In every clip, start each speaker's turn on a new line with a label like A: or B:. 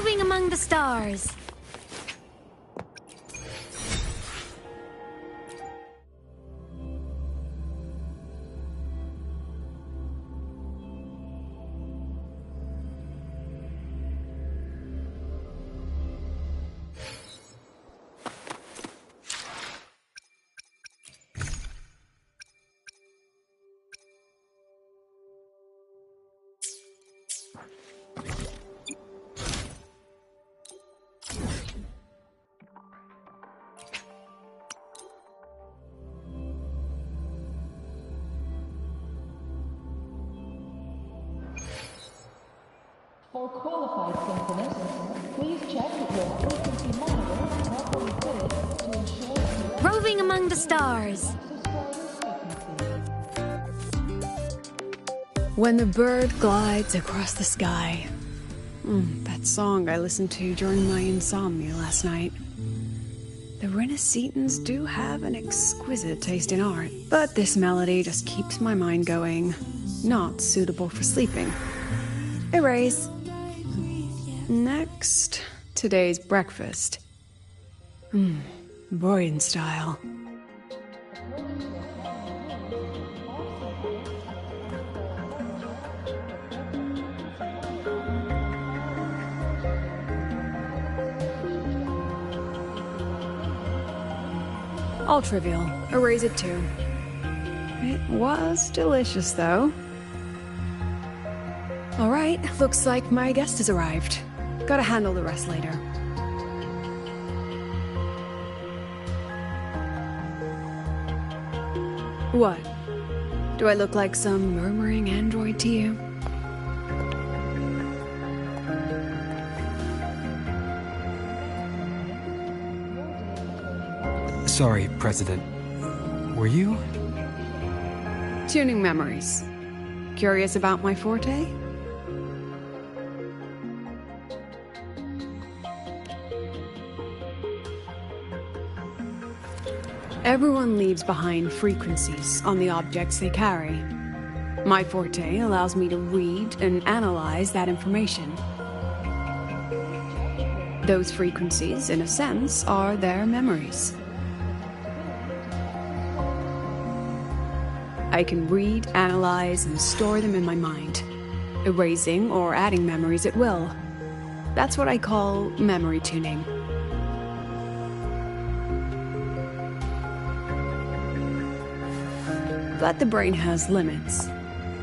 A: Roving among the stars.
B: For qualified symphonists, please check that your frequency monitor is properly fitted to ensure that
A: Roving among the stars.
C: When the bird glides across the sky. That song I listened to during my insomnia last night. The Renaissance do have an exquisite taste in art, but this melody just keeps my mind going. Not suitable for sleeping. Erase. Next, today's breakfast. Boyan style. All trivial. Erase it too. It was delicious, though. Alright, looks like my guest has arrived. Gotta handle the rest later. What? Do I look like some murmuring android to you?
D: Sorry, President. Were you?
C: Tuning memories. Curious about my forte? Everyone leaves behind frequencies on the objects they carry. My forte allows me to read and analyze that information. Those frequencies, in a sense, are their memories. I can read, analyze, and store them in my mind, erasing or adding memories at will. That's what I call memory tuning. But the brain has limits,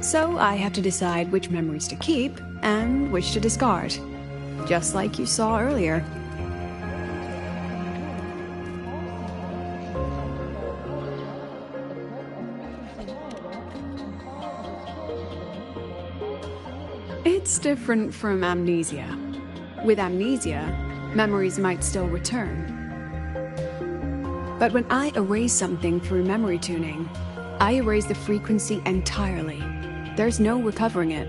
C: so I have to decide which memories to keep and which to discard, just like you saw earlier. It's different from amnesia. With amnesia, memories might still return. But when I erase something through memory tuning, I erase the frequency entirely. There's no recovering it.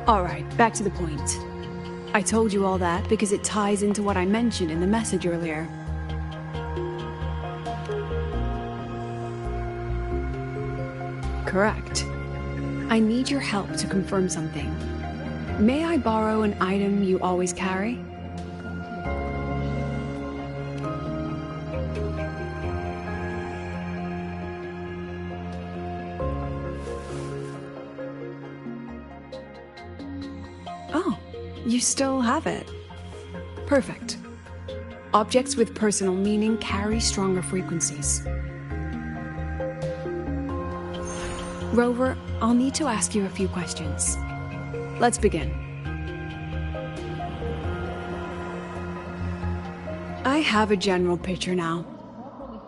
C: Alright, back to the point. I told you all that because it ties into what I mentioned in the message earlier. Correct. I need your help to confirm something. May I borrow an item you always carry? Oh, you still have it. Perfect. Objects with personal meaning carry stronger frequencies. Rover, I'll need to ask you a few questions. Let's begin. I have a general picture now.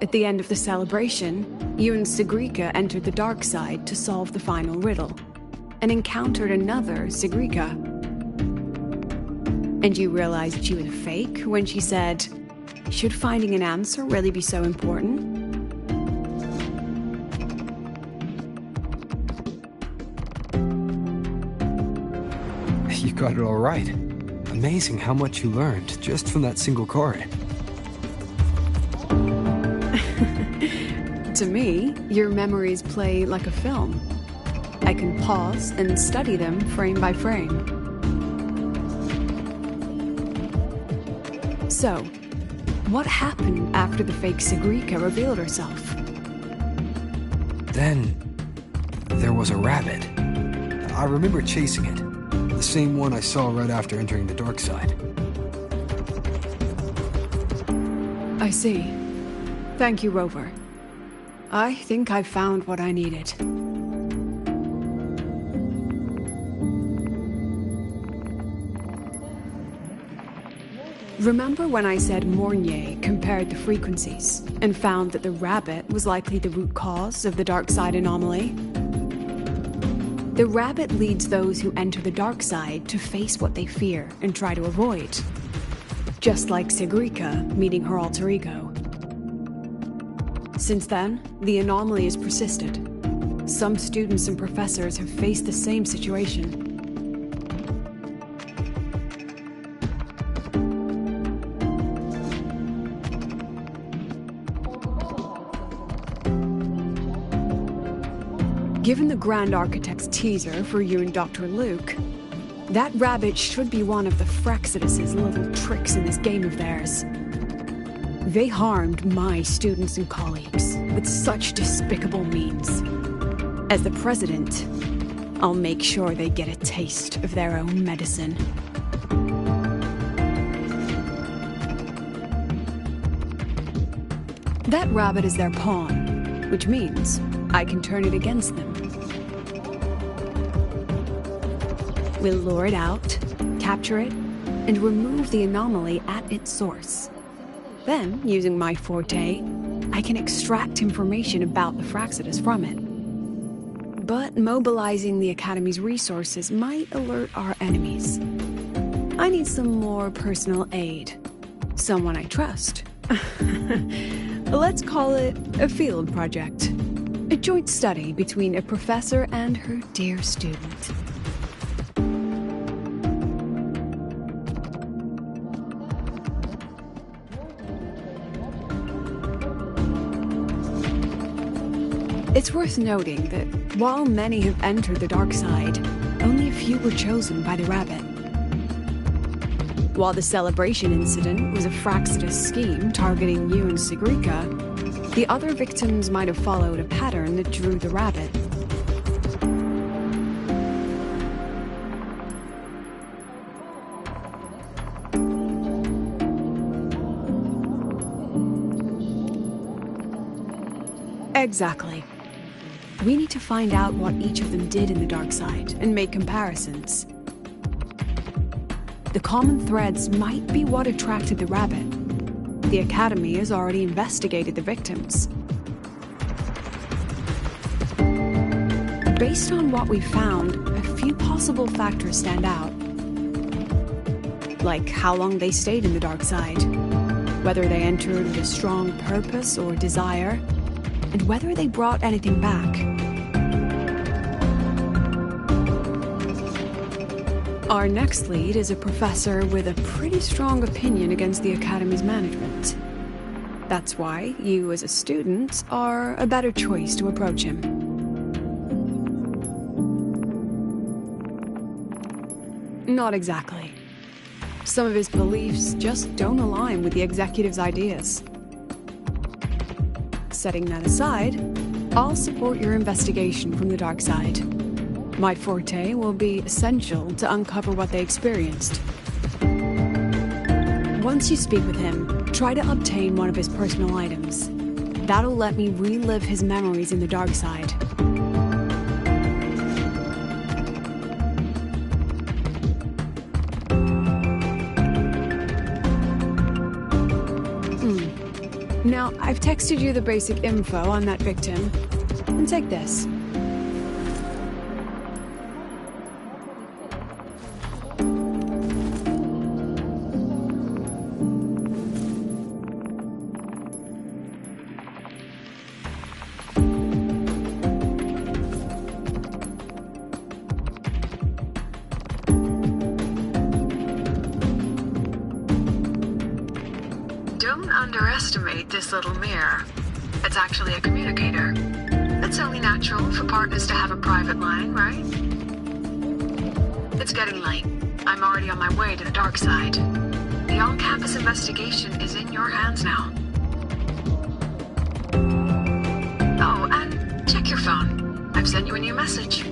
C: At the end of the celebration, you and Sigrika entered the dark side to solve the final riddle, and encountered another Sigrika. And you realized she was a fake when she said, "Should finding an answer really be so important?"
D: You got it all right. Amazing how much you learned just from that single card.
C: To me, your memories play like a film. I can pause and study them frame by frame. So, what happened after the fake Sigrika revealed herself?
D: Then, there was a rabbit. I remember chasing it. The same one I saw right after entering the dark side.
C: I see. Thank you, Rover. I think I found what I needed. Remember when I said Mornier compared the frequencies and found that the rabbit was likely the root cause of the dark side anomaly? The rabbit leads those who enter the dark side to face what they fear and try to avoid. Just like Sigrika meeting her alter ego. Since then, the anomaly has persisted. Some students and professors have faced the same situation. Given the Grand Architect's teaser for you and Dr. Luke, that rabbit should be one of the Fraxidus' little tricks in this game of theirs. They harmed my students and colleagues with such despicable means. As the president, I'll make sure they get a taste of their own medicine. That rabbit is their pawn, which means I can turn it against them. We'll lure it out, capture it, and remove the anomaly at its source. Then, using my forte, I can extract information about the Fraxidus from it. But mobilizing the Academy's resources might alert our enemies. I need some more personal aid. Someone I trust. Let's call it a field project. A joint study between a professor and her dear student. It's worth noting that while many have entered the dark side, only a few were chosen by the rabbit. While the celebration incident was a Fraxidus scheme targeting you and Sigrika, the other victims might have followed a pattern that drew the rabbit. Exactly. We need to find out what each of them did in the dark side and make comparisons. The common threads might be what attracted the rabbit. The Academy has already investigated the victims. Based on what we found, a few possible factors stand out. Like how long they stayed in the dark side, whether they entered with a strong purpose or desire, and whether they brought anything back. Our next lead is a professor with a pretty strong opinion against the Academy's management. That's why you, as a student, are a better choice to approach him. Not exactly. Some of his beliefs just don't align with the executive's ideas. Setting that aside, I'll support your investigation from the dark side. My forte will be essential to uncover what they experienced. Once you speak with him, try to obtain one of his personal items. That'll let me relive his memories in the dark side. Now, I've texted you the basic info on that victim. And take this. Don't underestimate this little mirror. It's actually a communicator. It's It's only natural for partners to have a private line, right? It's getting late. I'm already on my way to the dark side. The on-campus investigation is in your hands now. Oh, and check your phone. I've sent you a new message.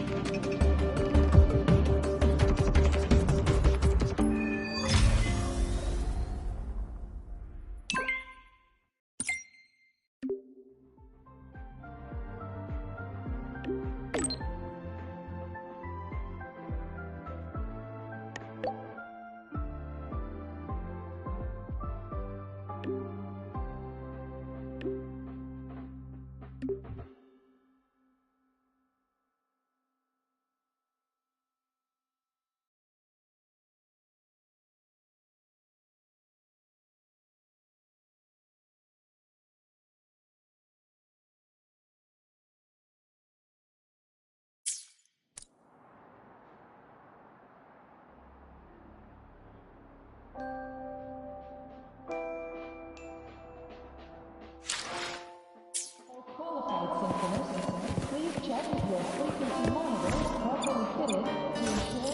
B: Qualified synchronous, please check if your frequency monitor is properly fitted to ensure...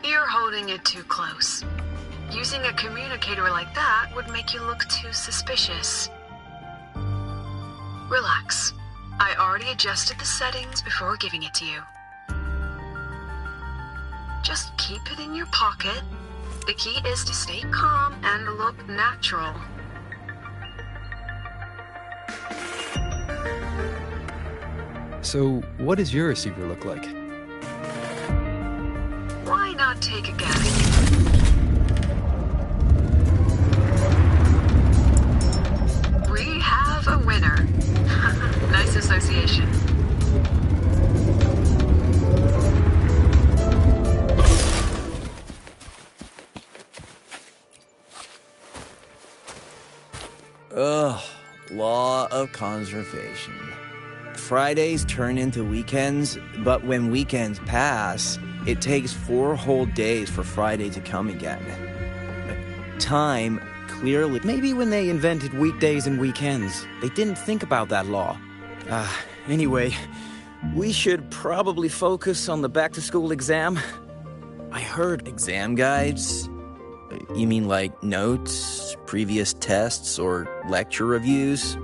C: You're holding it too close. Using a communicator like that would make you look too suspicious. Relax. I already adjusted the settings before giving it to you. Just keep it in your pocket. The key is to stay calm and look natural.
D: So, what does your receiver look like?
C: Why not take a guess? We have a winner. Nice association.
E: Ugh, law of conservation. Fridays turn into weekends, but when weekends pass, it takes 4 whole days for Friday to come again. Time, clearly...
F: Maybe when they invented weekdays and weekends, they didn't think about that law. Anyway, we should probably focus on the back-to-school exam. I heard...
E: Exam guides? You mean like notes, previous tests, or lecture reviews?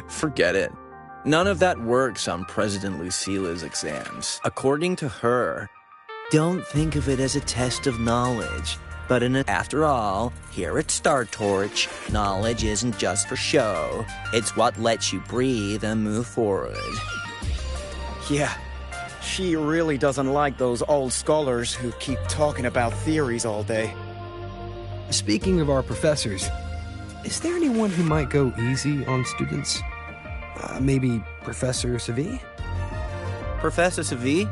E: Forget it. None of that works on President Lucila's exams. According to her, don't think of it as a test of knowledge, but after all, here at Star Torch, knowledge isn't just for show. It's what lets you breathe and move forward.
F: Yeah, she really doesn't like those old scholars who keep talking about theories all day.
D: Speaking of our professors, is there anyone who might go easy on students? Maybe Professor Savi?
E: Professor Savi?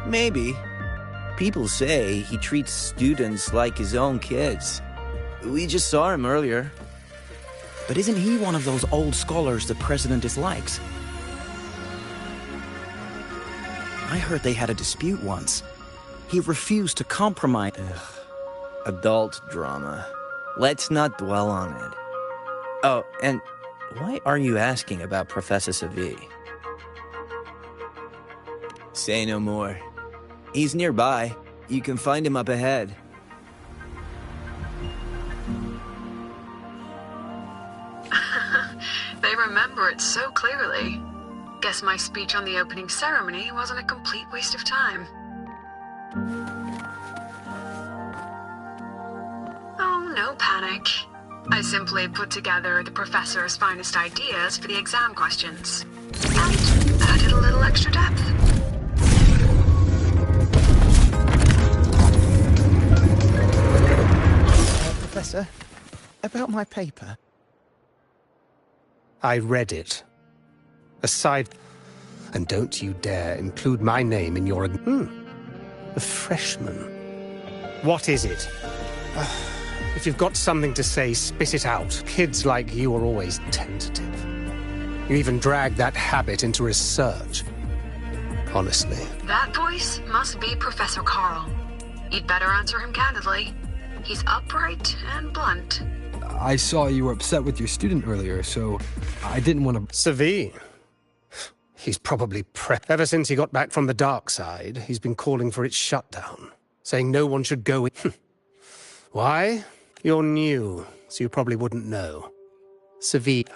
E: Maybe. People say he treats students like his own kids. We just saw him earlier.
F: But isn't he one of those old scholars the president dislikes? I heard they had a dispute once. He refused to compromise.
E: Adult drama. Let's not dwell on it. Oh, and why are you asking about Professor Savi? Say no more. He's nearby. You can find him up ahead.
C: They remember it so clearly. Guess my speech on the opening ceremony wasn't a complete waste of time. Oh, no panic. I simply put together the professor's finest ideas for the exam questions. And added a little extra depth.
G: Professor. About my paper.
H: I read it. Aside... And don't you dare include my name in your... A freshman. What is it? If you've got something to say, spit it out. Kids like you are always tentative. You even drag that habit into research. Honestly.
I: That voice must be Professor Carl. You'd better answer him candidly. He's upright and blunt.
D: I saw you were upset with your student earlier, so I didn't want to...
H: Savine. He's probably Ever since he got back from the dark side, he's been calling for its shutdown, saying no one should go in. Why? You're new, so you probably wouldn't know. Savine,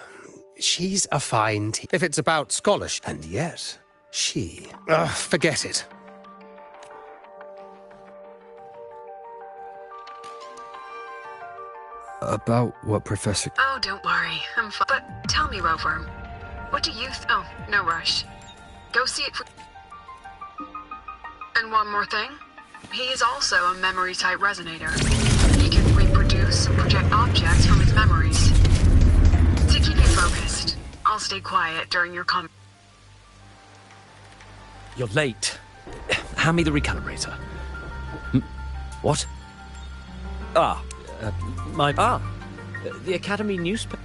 H: she's a fine teacher. If it's about scholarship, and yet, she... forget it.
D: About what, Professor?
I: Oh, don't worry. I'm fine. But tell me, Rover, what do you Oh, no rush. Go see it for... And one more thing. He is also a memory-type resonator. He can reproduce and project objects from his memories. To keep you focused, I'll stay quiet during your
J: You're late. Hand me the recalibrator. What? The Academy newspaper.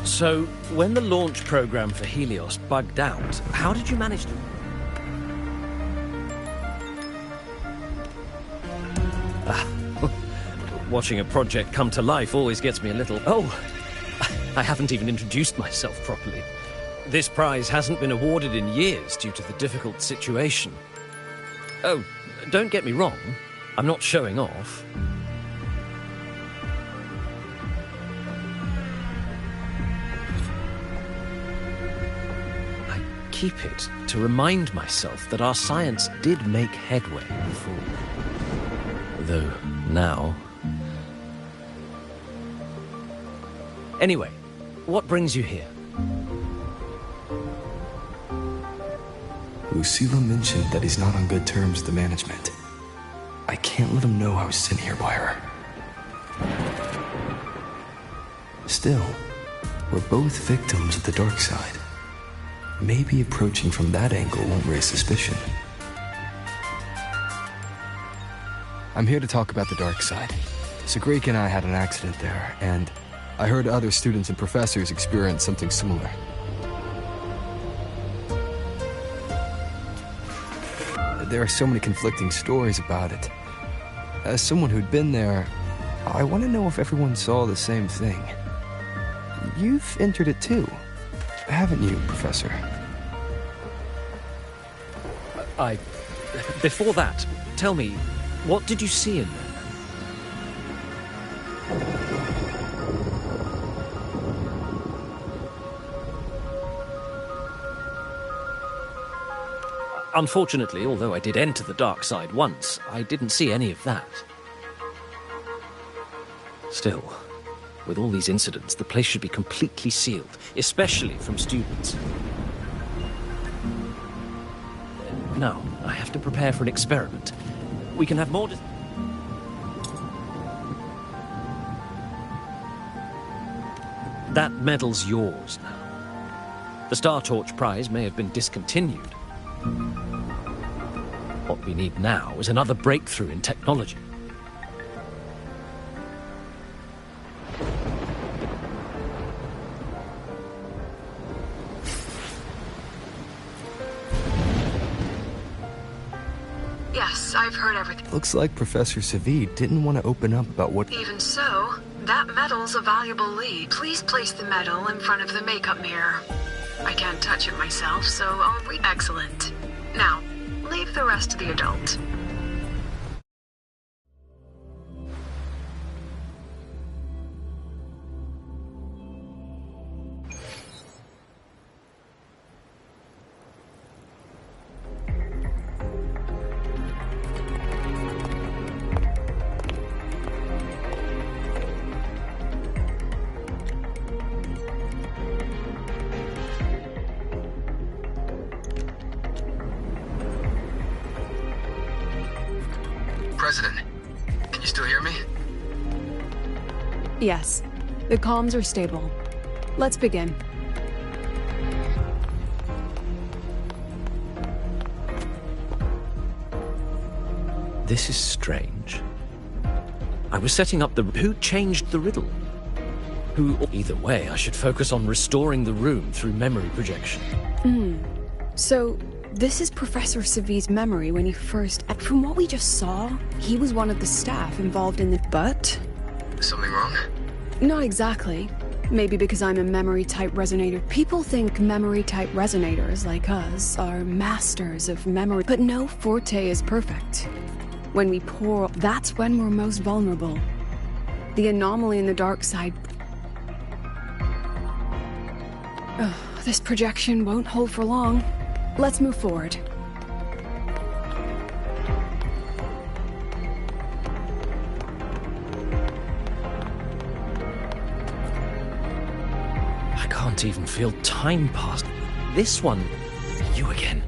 J: So, when the launch program for Helios bugged out, how did you manage to... Watching a project come to life always gets me a little... Oh, I haven't even introduced myself properly. This prize hasn't been awarded in years due to the difficult situation. Oh, don't get me wrong. I'm not showing off. I keep it to remind myself that our science did make headway before. Though now... Anyway, what brings you here?
K: Lucilla mentioned that he's not on good terms with the management. I can't let him know I was sent here by her. Still, we're both victims of the dark side. Maybe approaching from that angle won't raise suspicion.
D: I'm here to talk about the dark side. Sagreek and I had an accident there, and I heard other students and professors experience something similar. There are so many conflicting stories about it. As someone who'd been there, I want to know if everyone saw the same thing. You've entered it too, haven't you, Professor?
J: Before that, tell me, what did you see in there? Unfortunately, although I did enter the dark side once, I didn't see any of that. Still, with all these incidents, the place should be completely sealed, especially from students. Now, I have to prepare for an experiment. We can have more... That medal's yours now. The Star Torch prize may have been discontinued. What we need now is another breakthrough in technology.
I: Yes, I've heard everything.
D: Looks like Professor Savid didn't want to open up about what...
I: Even so, that medal's a valuable lead. Please place the medal in front of the makeup mirror. I can't touch it myself, so I'll read. Excellent. Now, leave the rest to the adult.
C: Yes, the comms are stable. Let's begin.
J: This is strange. I was setting up the... Who changed the riddle? Who... Either way, I should focus on restoring the room through memory projection.
C: So, this is Professor Savi's memory when he first... From what we just saw, he was one of the staff involved in the... But...
K: Something wrong?
C: Not exactly. Maybe because I'm a memory-type resonator. People think memory-type resonators, like us, are masters of memory. But no forte is perfect. When we pour, that's when we're most vulnerable. The anomaly in the dark side... Ugh, this projection won't hold for long. Let's move forward.
J: I can't even feel time pass. This one... You again.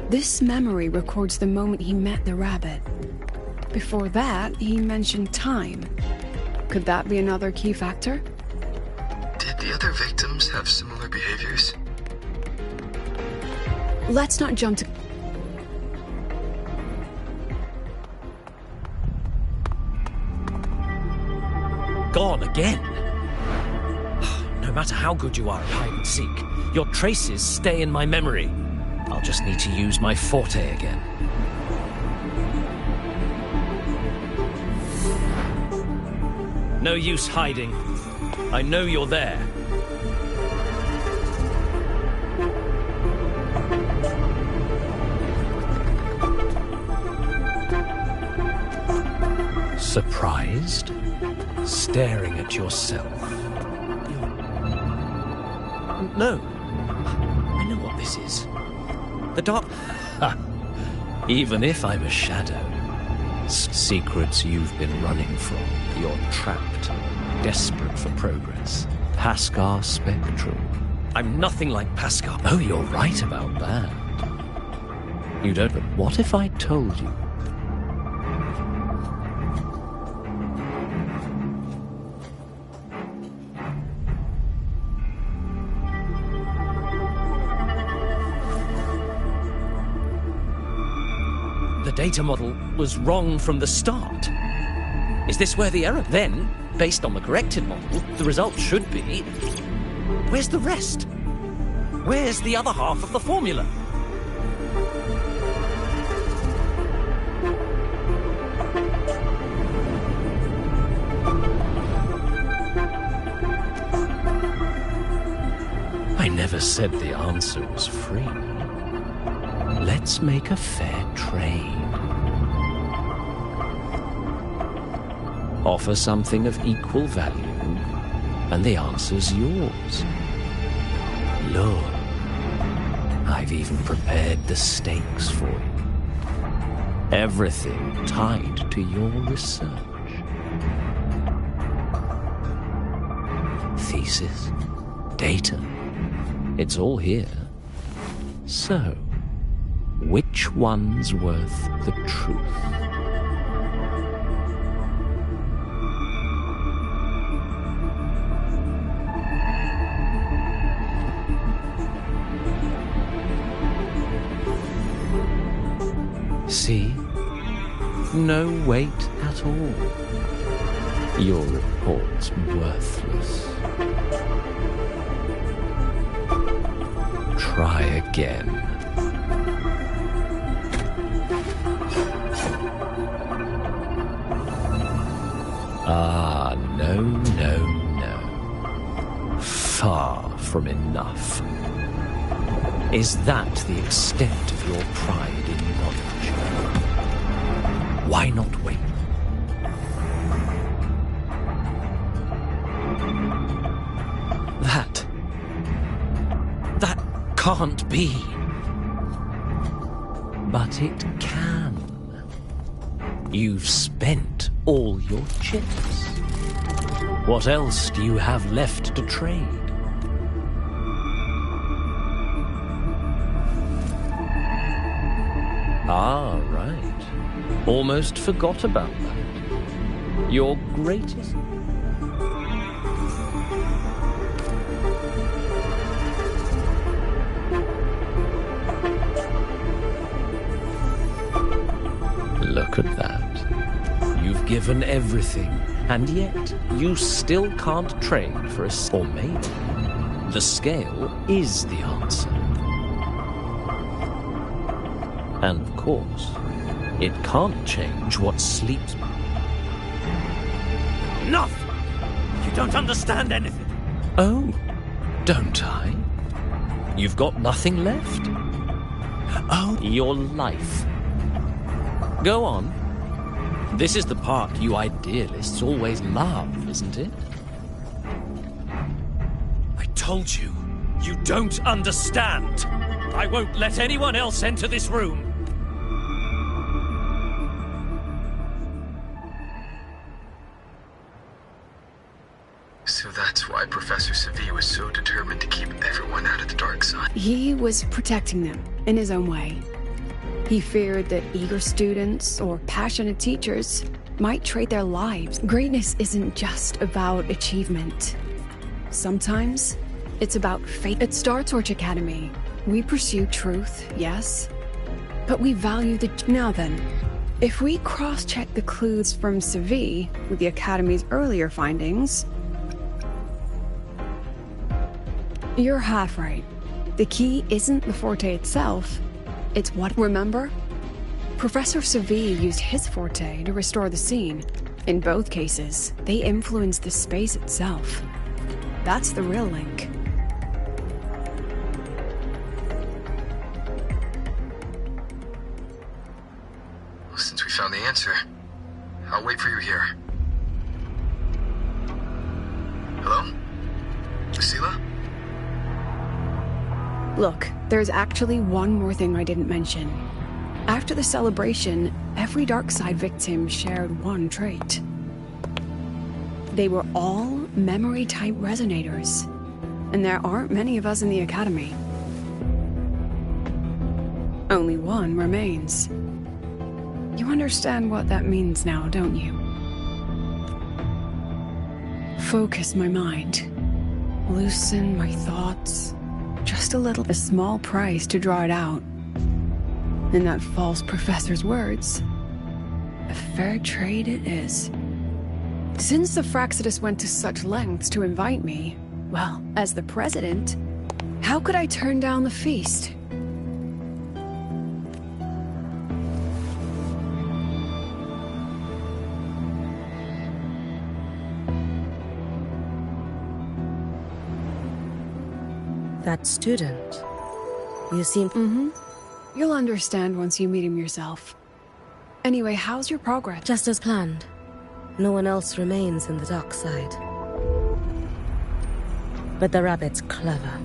C: This memory records the moment he met the rabbit. Before that, he mentioned time. Could that be another key factor?
K: Did the other victims have similar behaviors?
C: Let's not jump to...
J: Gone again. No matter how good you are at hide and seek, your traces stay in my memory. I'll just need to use my forte again. No use hiding. I know you're there. Surprised? Staring at yourself. No. I know what this is. The dark... Ha! Even if I'm a shadow, secrets you've been running from. You're trapped, desperate for progress. Pascar Spectral. I'm nothing like Pascar. Oh, you're right about that. You don't... But what if I told you? The data model was wrong from the start. Is this where the error? Then, based on the corrected model, the result should be... Where's the rest? Where's the other half of the formula? I never said the answer was free. Let's make a fair trade. Offer something of equal value, and the answer's yours. Look, I've even prepared the stakes for you. Everything tied to your research. Thesis, data, it's all here. So, which one's worth the truth? See? No weight at all. Your report's worthless. Try again. Ah, no, no, no. Far from enough. Is that the extent of your pride in knowledge? Why not wait? That can't be. But it can. You've spent all your chips. What else do you have left to trade? Ah, right. Almost forgot about that. Your greatest... given everything, and yet you still can't trade for a... Or maybe the scale is the answer. And of course, it can't change what sleeps...
L: Enough! You don't understand anything.
J: Oh, don't I? You've got nothing left? Oh, your life. Go on. This is the part you idealists always love, isn't it?
L: I told you, you don't understand. I won't let anyone else enter this room.
K: So that's why Professor Savi was so determined to keep everyone out of the dark side.
C: He was protecting them in his own way. He feared that eager students or passionate teachers might trade their lives. Greatness isn't just about achievement. Sometimes it's about fate. At Star Torch Academy, we pursue truth, yes, but we value the... Now then, if we cross-check the clues from Savi with the Academy's earlier findings, you're half right. The key isn't the forte itself, it's what... Remember? Professor Savi used his forte to restore the scene. In both cases, they influenced the space itself. That's the real link.
K: Well, since we found the answer, I'll wait for you here. Hello? Lucilla?
C: Look, there's actually one more thing I didn't mention. After the celebration, every Darkside victim shared one trait. They were all memory-type resonators, and there aren't many of us in the Academy. Only one remains. You understand what that means now, don't you? Focus my mind. Loosen my thoughts. Just a little. A small price to draw it out. In that false professor's words, a fair trade it is. Since the Fraxidus went to such lengths to invite me, well, as the president, how could I turn down the feast?
M: That student, you seem...
C: You'll understand once you meet him yourself. Anyway, how's your progress?
M: Just as planned. No one else remains in the dark side. But the rabbit's clever.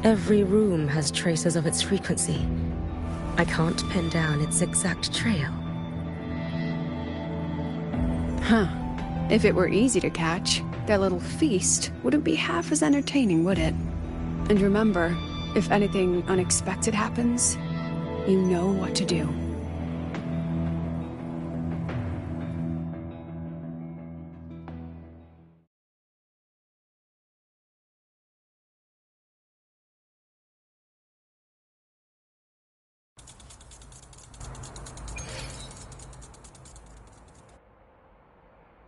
M: Every room has traces of its frequency. I can't pin down its exact trail.
C: Huh. If it were easy to catch, their little feast wouldn't be half as entertaining, would it? And remember, if anything unexpected happens, you know what to do.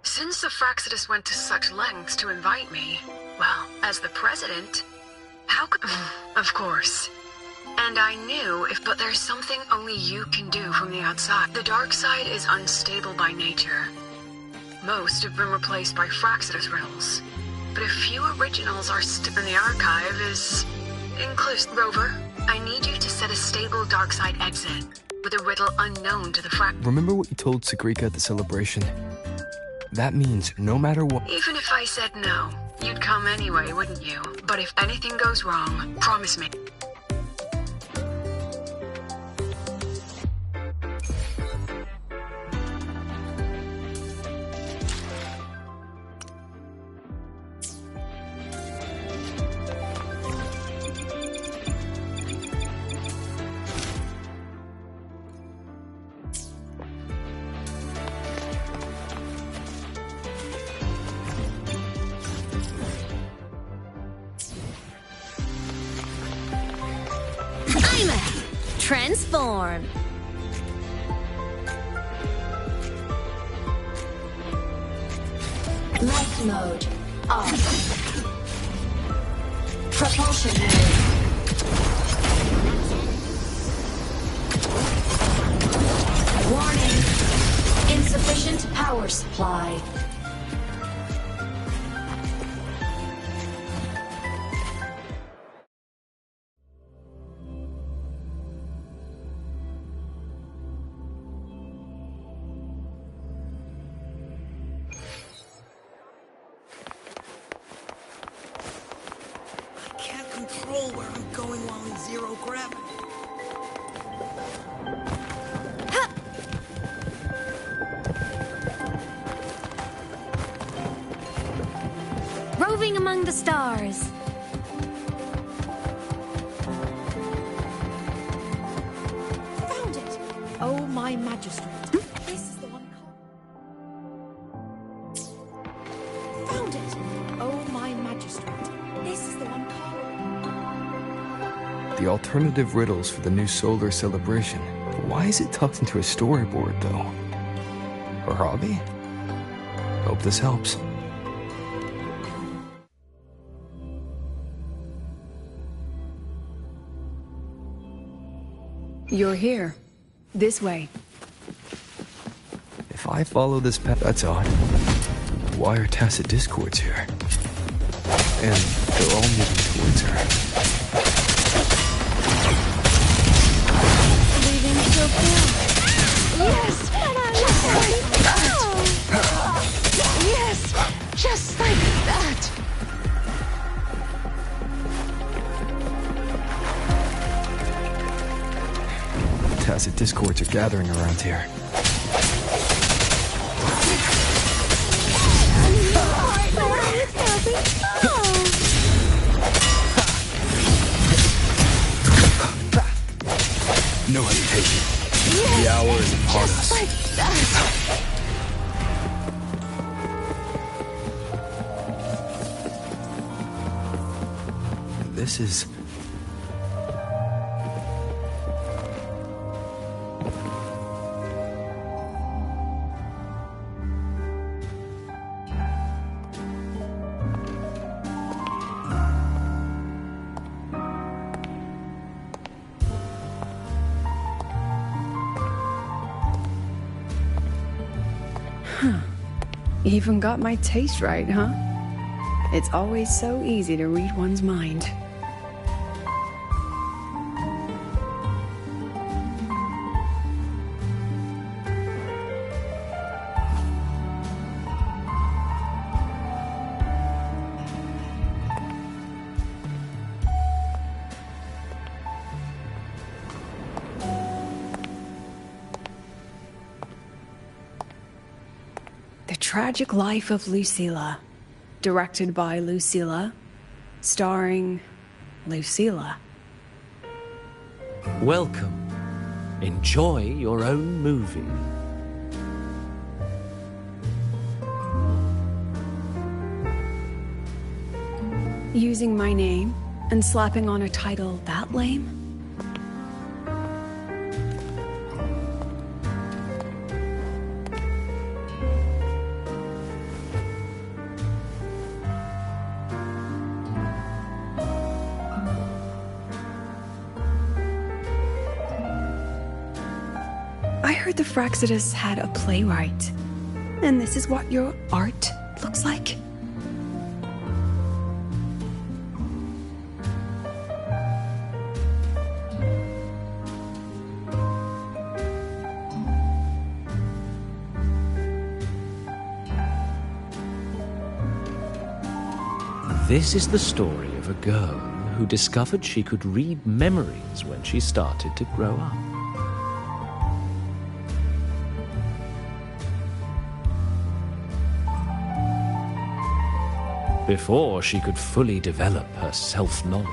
I: Since the Fraxidus went to such lengths to invite me, well, as the president, how could... Of course. And I knew but there's something only you can do from the outside. The dark side is unstable by nature. Most have been replaced by Fraxidus riddles, but a few originals are still in the archive is... inclusive. Rover, I need you to set a stable dark side exit with a riddle unknown to the
D: Remember what you told Sagrika at the celebration? That means no matter what...
I: Even if I said no, you'd come anyway, wouldn't you? But if anything goes wrong, promise me.
N: Transform. Light mode off. Propulsion mode. Warning. Insufficient power supply.
F: Control where I'm going while in zero gravity.
A: Roving among the stars.
O: Found it! Oh, my magistrate. This is the one called... Found it! Oh, my magistrate. This is the one called...
D: The alternative riddles for the new solar celebration. Why is it tucked into a storyboard, though? Her hobby? Hope this helps.
C: You're here. This way.
D: If I follow this path, that's odd. Why are tacit discords here? And they're all moving towards her.
A: Leaving so fast. Yes! Yes! Just like that!
D: Tacit discords are gathering around here. No hesitation.
A: Yes,
D: The hour is upon
A: just
D: us.
A: like that.
D: This is...
C: Even got my taste right, huh? It's always so easy to read one's mind. The Tragic Life of Lucilla, directed by Lucilla, starring Lucilla.
J: Welcome. Enjoy your own movie.
C: Using my name and slapping on a title that lame? I heard the Fraxidus had a playwright. And this is what your art looks like?
J: This is the story of a girl who discovered she could read memories when she started to grow up. Before she could fully develop her self-knowledge,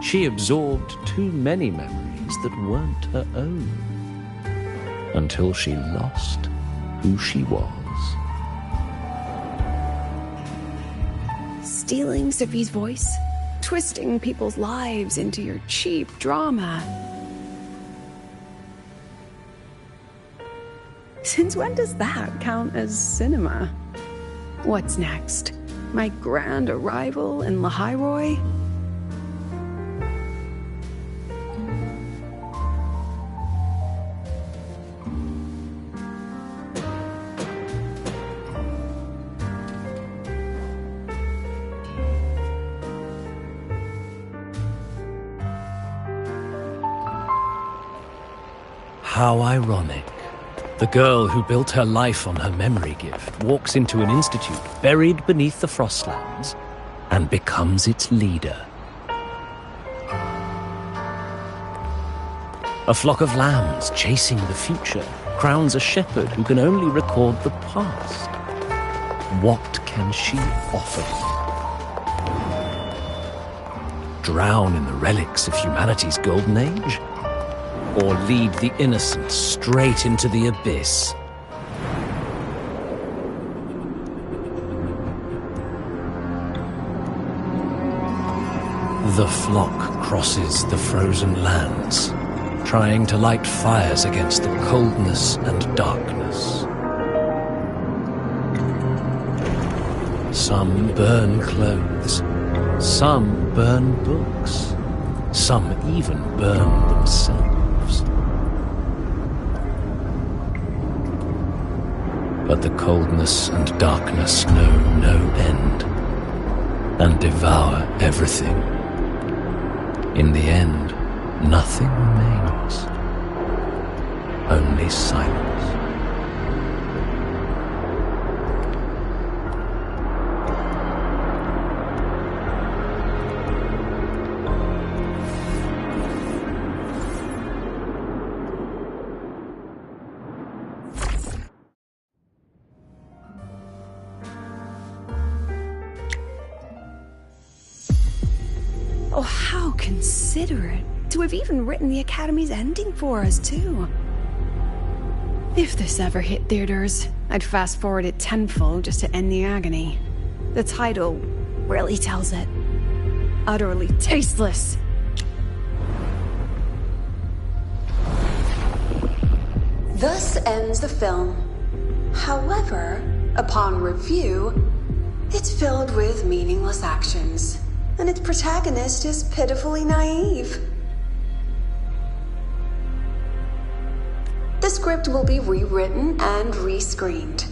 J: she absorbed too many memories that weren't her own, until she lost who she was.
C: Stealing Sophie's voice, twisting people's lives into your cheap drama. Since when does that count as cinema? What's next? My grand arrival in Lahairoi?
J: How ironic. The girl who built her life on her memory gift walks into an institute buried beneath the Frostlands and becomes its leader. A flock of lambs chasing the future crowns a shepherd who can only record the past. What can she offer them? Drown in the relics of humanity's golden age? Or lead the innocent straight into the abyss? The flock crosses the frozen lands, trying to light fires against the coldness and darkness. Some burn clothes, some burn books, some even burn themselves. But the coldness and darkness know no end, and devour everything. In the end, nothing remains, only silence.
C: Oh, how considerate to have even written the Academy's ending for us, too. If this ever hit theaters, I'd fast forward it tenfold just to end the agony. The title really tells it. Utterly tasteless.
P: Thus ends the film. However, upon review, it's filled with meaningless actions, and its protagonist is pitifully naive. The script will be rewritten and rescreened.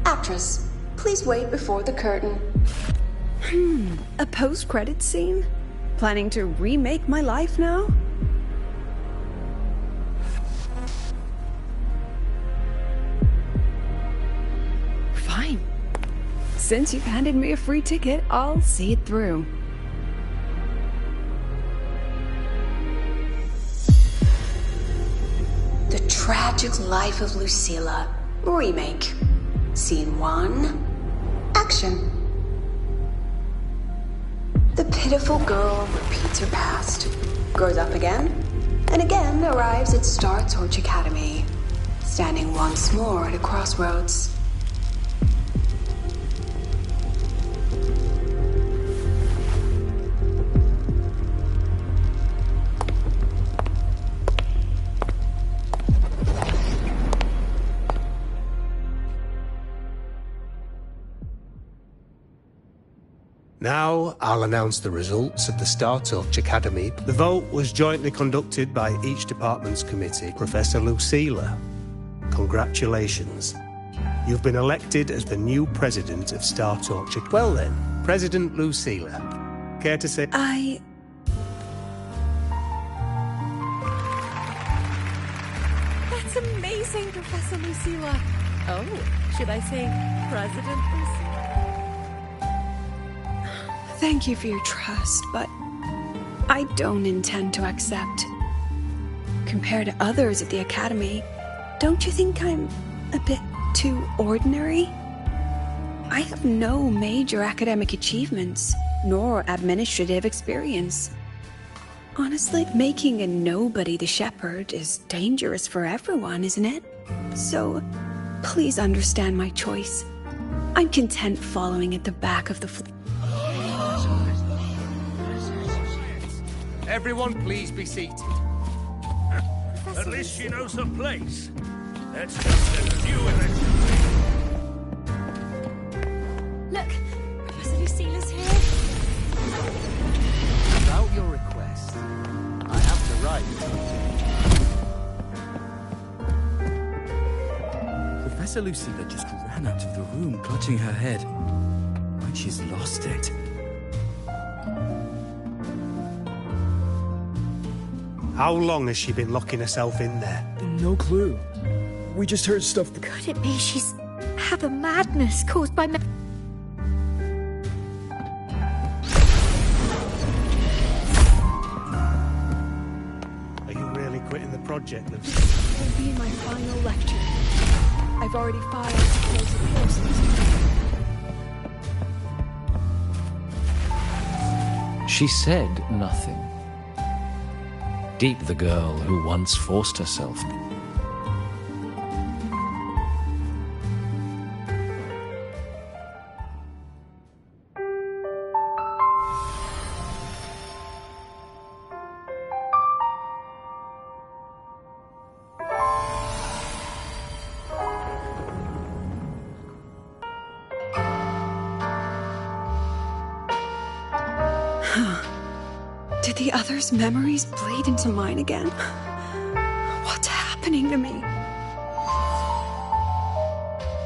P: Actress, please wait before the curtain.
C: A post-credits scene? Planning to remake my life now? Fine. Since you've handed me a free ticket, I'll see it through.
P: The Tragic Life of Lucilla, remake. Scene 1, action. The pitiful girl repeats her past, grows up again, and again arrives at Star Torch Academy, standing once more at a crossroads.
H: Now, I'll announce the results of the Star Torch Academy. The vote was jointly conducted by each department's committee. Professor Lucilla, congratulations. You've been elected as the new president of Star Torch. Well then, President Lucilla, care to say...
O: That's amazing, Professor Lucilla. Oh, should I say President Lucilla?
C: Thank you for your trust, but I don't intend to accept. Compared to others at the Academy, don't you think I'm a bit too ordinary? I have no major academic achievements, nor administrative experience. Honestly, making a nobody the shepherd is dangerous for everyone, isn't it? So, please understand my choice. I'm content following at the back of the
Q: Everyone, please be seated.
L: At least she knows her place. That's just a few elections.
O: Look, Professor Lucilia's here.
F: About your request, I have the right. Professor Lucilla just ran out of the room, clutching her head. Like she's lost it.
H: How long has she been locking herself in there?
K: No clue. We just heard stuff.
O: Could it be she's had a madness caused by
H: Are you really quitting the project, Lucy?
C: This will be my final lecture. I've already filed to close the courses.
J: She said nothing. Deep the girl who once forced herself.
C: Did the others' memories bleed into mine again? What's happening to me?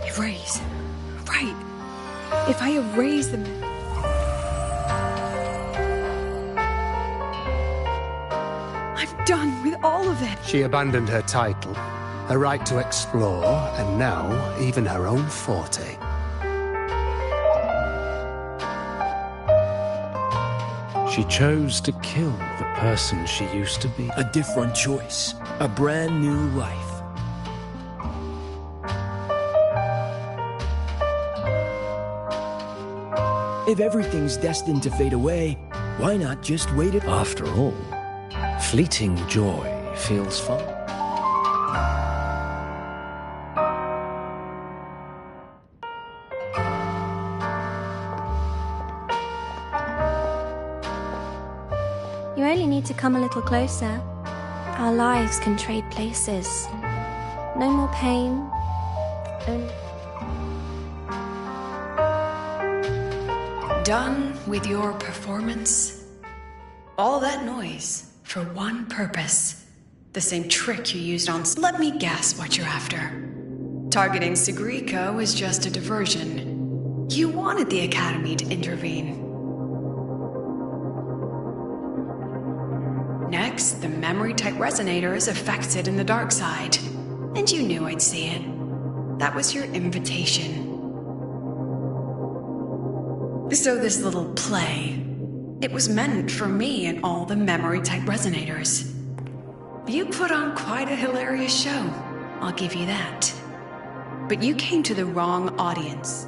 C: Erase. Right. If I erase them... I'm done with all of it.
H: She abandoned her title, her right to explore, and now even her own forte.
J: She chose to kill the person she used to be.
K: A different choice. A brand new life. If everything's destined to fade away, why not just wait it?
J: After all, fleeting joy feels fun.
O: You only need to come a little closer. Our lives can trade places. No more pain.
C: Done with your performance? All that noise for one purpose. The same trick you used on... Let me guess what you're after. Targeting Sigrika was just a diversion. You wanted the Academy to intervene. Next, the memory-type resonator is affected in the dark side. And you knew I'd see it. That was your invitation. So this little play, it was meant for me and all the memory-type resonators. You put on quite a hilarious show, I'll give you that. But you came to the wrong audience.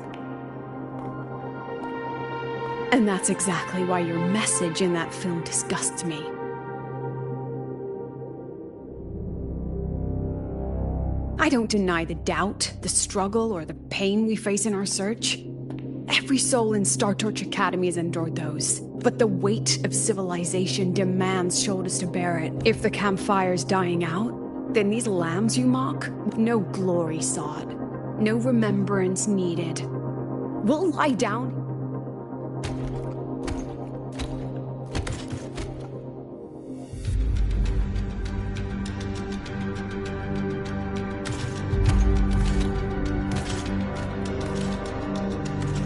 C: And that's exactly why your message in that film disgusts me. I don't deny the doubt, the struggle, or the pain we face in our search. Every soul in Star Torch Academy has endured those. But the weight of civilization demands shoulders to bear it. If the campfire's dying out, then these lambs you mock, no glory sought, no remembrance needed. We'll lie down.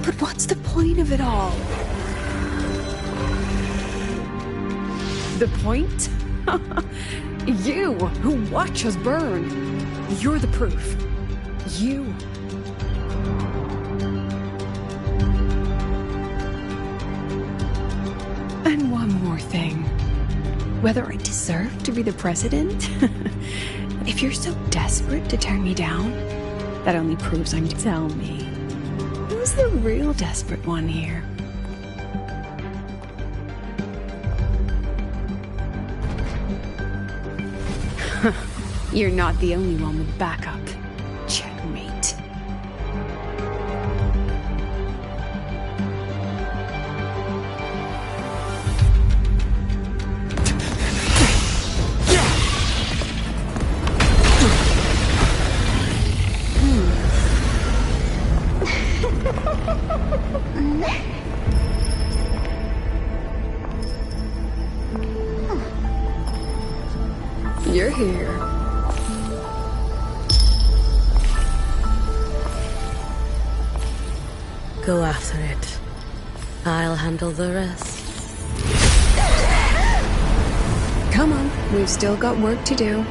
C: But what's the point of it all? The point? You, who watch us burn. You're the proof. You. And one more thing. Whether I deserve to be the president? If you're so desperate to tear me down, that only proves I'm... Tell me. Who's the real desperate one here? You're not the only one with backup. Checkmate. You're here.
M: Go after it. I'll handle the rest.
C: Come on, we've still got work to do.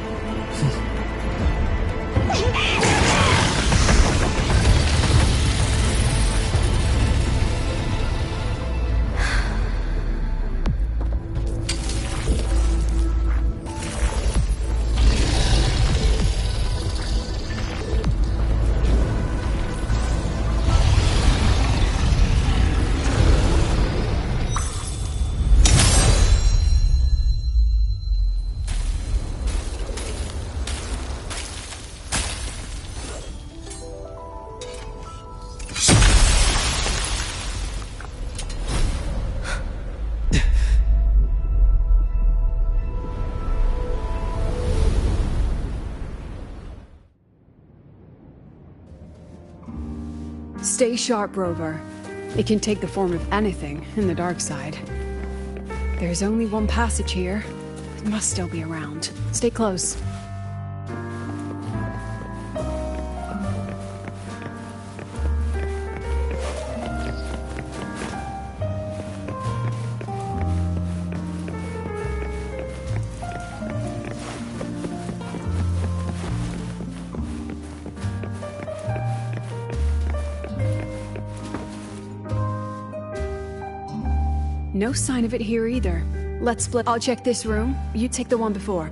C: Stay sharp, Rover. It can take the form of anything in the dark side. There's only one passage here. It must still be around. Stay close. No sign of it here either. Let's split. I'll check this room. You take the one before.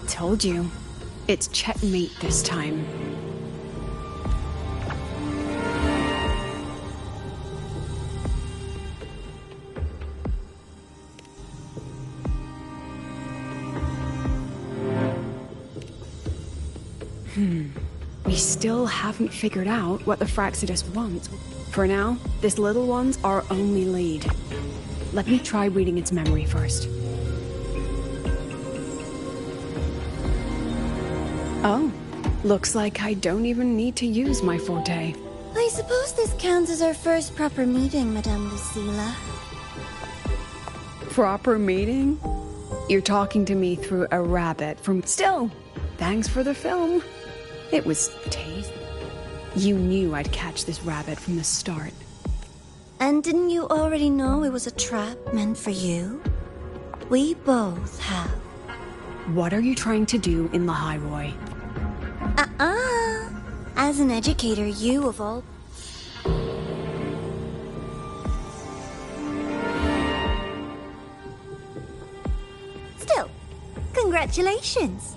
C: Told you. It's checkmate this time. We still haven't figured out what the Fraxidus want. For now, this little one's our only lead. Let me try reading its memory first. Oh, looks like I don't even need to use my forte.
O: I suppose this counts as our first proper meeting, Madame Lucilla.
C: Proper meeting? You're talking to me through a rabbit from... Still, thanks for the film. It was tasty. You knew I'd catch this rabbit from the start.
O: And didn't you already know it was a trap meant for you? We both have.
C: What are you trying to do in the highway?
O: As an educator, you of all... Still, congratulations.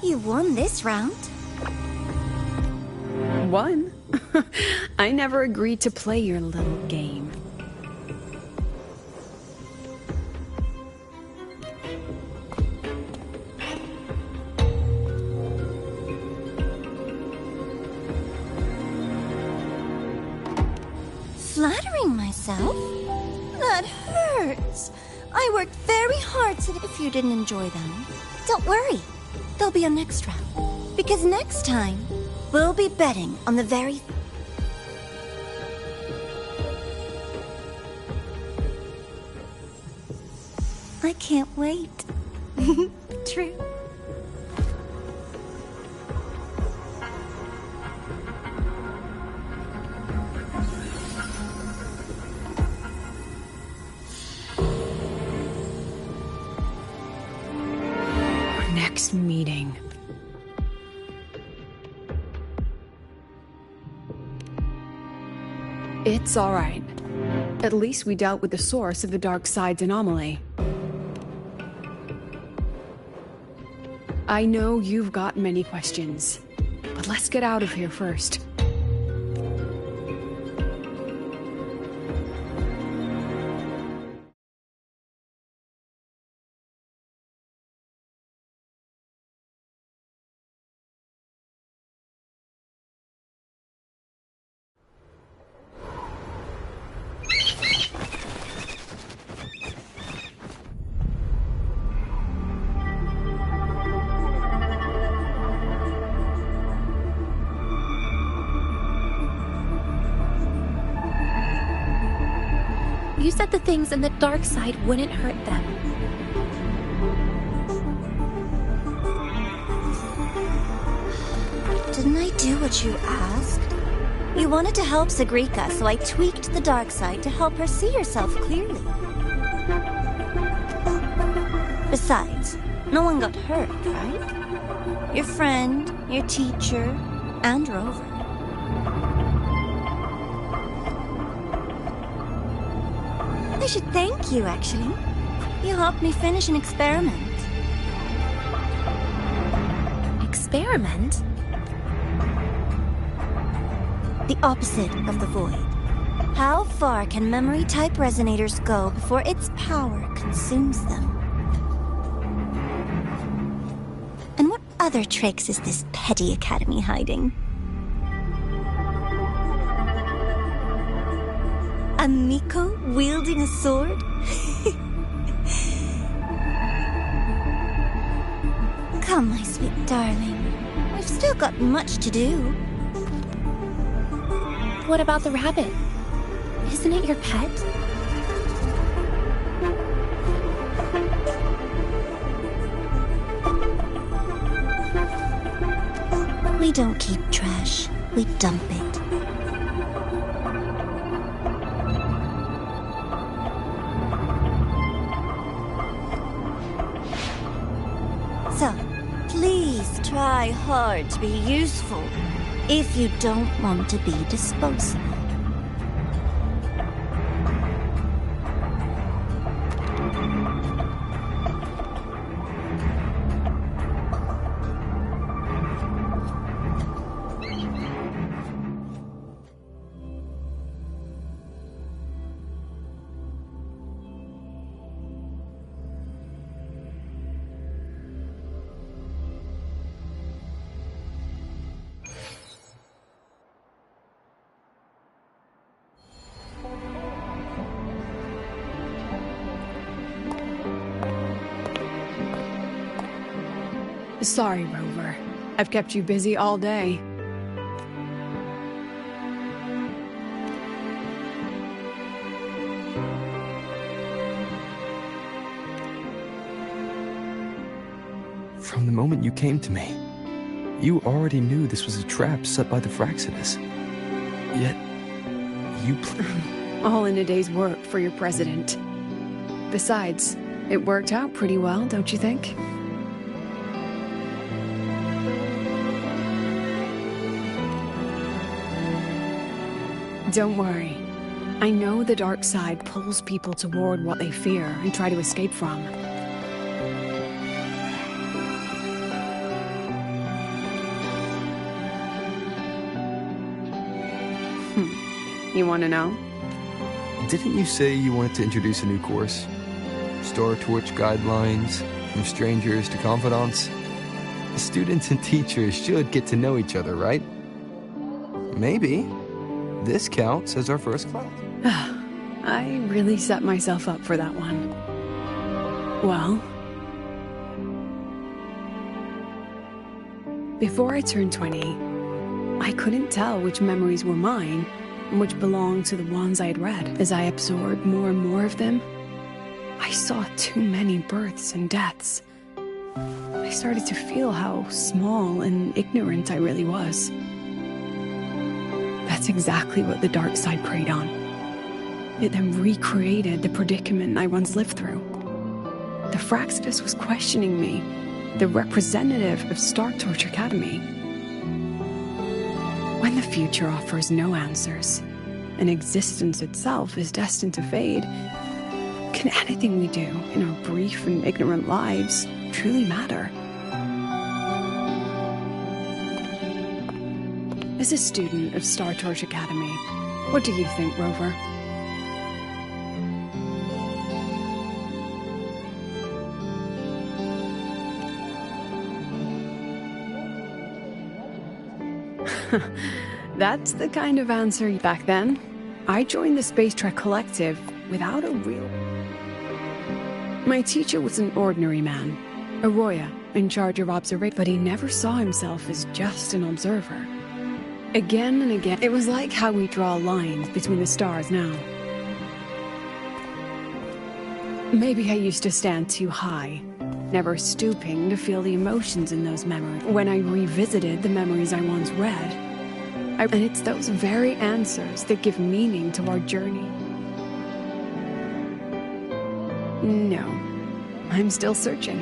O: You won this round.
C: Won? I never agreed to play your little game.
O: flattering myself? That hurts. I worked very hard so that if you didn't enjoy them, don't worry. They'll be on next round. Because next time, we'll be betting on the very... I can't wait. True.
C: Next meeting. It's all right. At least we dealt with the source of the dark side's anomaly. I know you've got many questions, but let's get out of here first.
R: You said the things in the dark side wouldn't hurt them.
O: Didn't I do what you asked? You wanted to help Sagrika, so I tweaked the dark side to help her see herself clearly. Besides, no one got hurt, right? Your friend, your teacher, and Rover. I should thank you, actually. You helped me finish an experiment.
R: Experiment?
O: The opposite of the void. How far can memory-type resonators go before its power consumes them? And what other tricks is this petty academy hiding? A Miko wielding a sword? Come, my sweet darling. We've still got much to do.
R: What about the rabbit? Isn't it your pet?
O: We don't keep trash. We dump it. So, please try hard to be useful if you don't want to be disposable.
C: Sorry, Rover. I've kept you busy all day.
D: From the moment you came to me, you already knew this was a trap set by the Fraxidus. Yet, you
C: all in a day's work for your president. Besides, it worked out pretty well, don't you think? Don't worry. I know the dark side pulls people toward what they fear and try to escape from. You want to know?
D: Didn't you say you wanted to introduce a new course? Star Torch guidelines, from strangers to confidants? Students and teachers should get to know each other, right? Maybe this counts as our first class.
C: I really set myself up for that one. Well, before I turned 20, I couldn't tell which memories were mine and which belonged to the ones I had read. As I absorbed more and more of them, I saw too many births and deaths. I started to feel how small and ignorant I really was. That's exactly what the dark side preyed on. It then recreated the predicament I once lived through. The Fraxidus was questioning me, the representative of Star Torch Academy. When the future offers no answers, and existence itself is destined to fade, can anything we do in our brief and ignorant lives truly matter? As a student of Star Torch Academy, what do you think, Rover? That's the kind of answer back then. I joined the Space Trek Collective without a real... My teacher was an ordinary man, a Roya, in charge of observation, but he never saw himself as just an observer. Again and again, it was like how we draw lines between the stars now. Maybe I used to stand too high, never stooping to feel the emotions in those memories. When I revisited the memories I once read, and it's those very answers that give meaning to our journey. No, I'm still searching.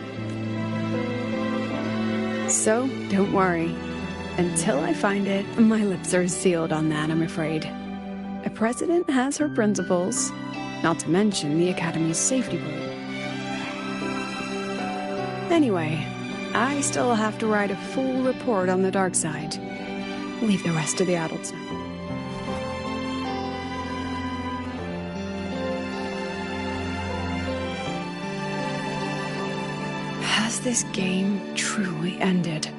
C: So, don't worry. Until I find it, my lips are sealed on that, I'm afraid. A president has her principles, not to mention the Academy's safety rule. Anyway, I still have to write a full report on the dark side. Leave the rest to the adults now. Has this game truly ended?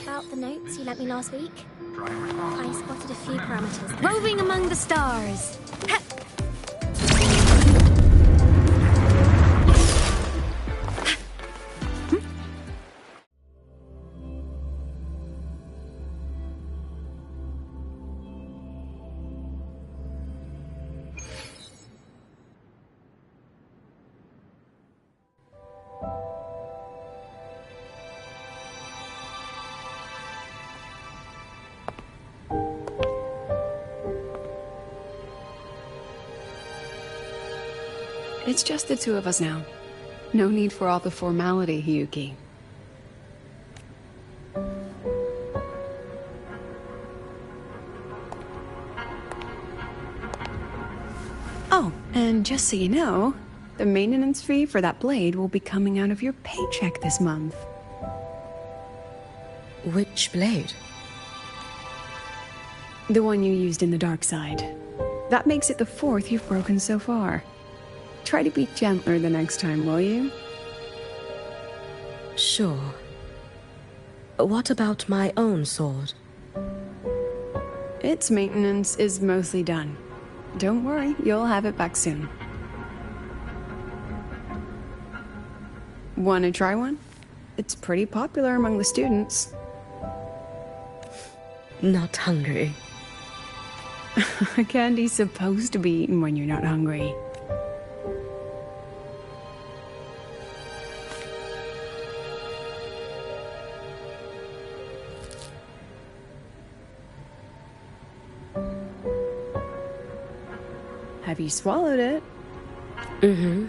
R: About the notes you lent me last week, I spotted a few parameters. Roving among the stars.
C: It's just the two of us now. No need for all the formality, Hiyuki. Oh, and just so you know, the maintenance fee for that blade will be coming out of your paycheck this month.
M: Which blade?
C: The one you used in the dark side. That makes it the 4th you've broken so far. Try to be gentler the next time, will you?
M: Sure. What about my own sword?
C: Its maintenance is mostly done. Don't worry, you'll have it back soon. Wanna try one? It's pretty popular among the students.
M: Not hungry.
C: Candy's supposed to be eaten when you're not hungry. Have you swallowed it?
M: Mm-hmm.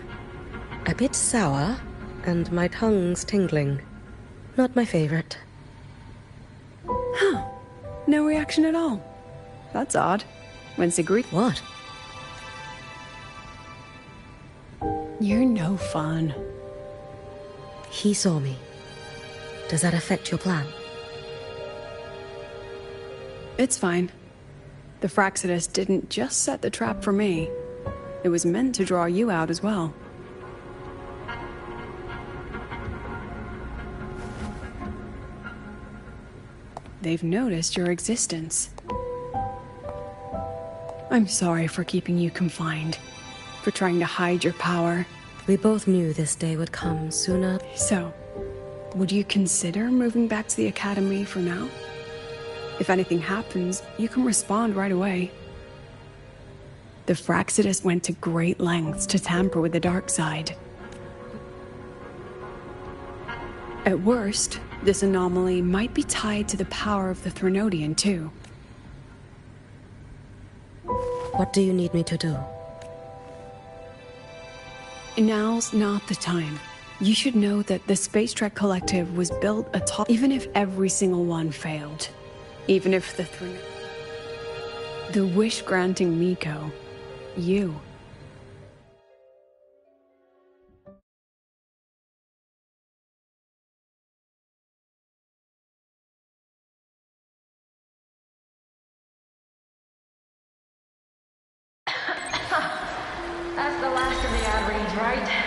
M: A bit sour, and my tongue's tingling. Not my favorite.
C: Huh. No reaction at all. That's odd. When Sigrid...
M: What?
C: You're no fun.
M: He saw me. Does that affect your plan?
C: It's fine. The Fraxidus didn't just set the trap for me. It was meant to draw you out as well. They've noticed your existence. I'm sorry for keeping you confined, for trying to hide your power.
M: We both knew this day would come sooner.
C: So, would you consider moving back to the Academy for now? If anything happens, you can respond right away. The Fraxidus went to great lengths to tamper with the dark side. At worst, this anomaly might be tied to the power of the Threnodian, too.
M: What do you need me to do?
C: Now's not the time. You should know that the Space Trek Collective was built atop... Even if every single one failed. Even if the wish-granting Miko... You...
S: That's the last of the ad reads, right?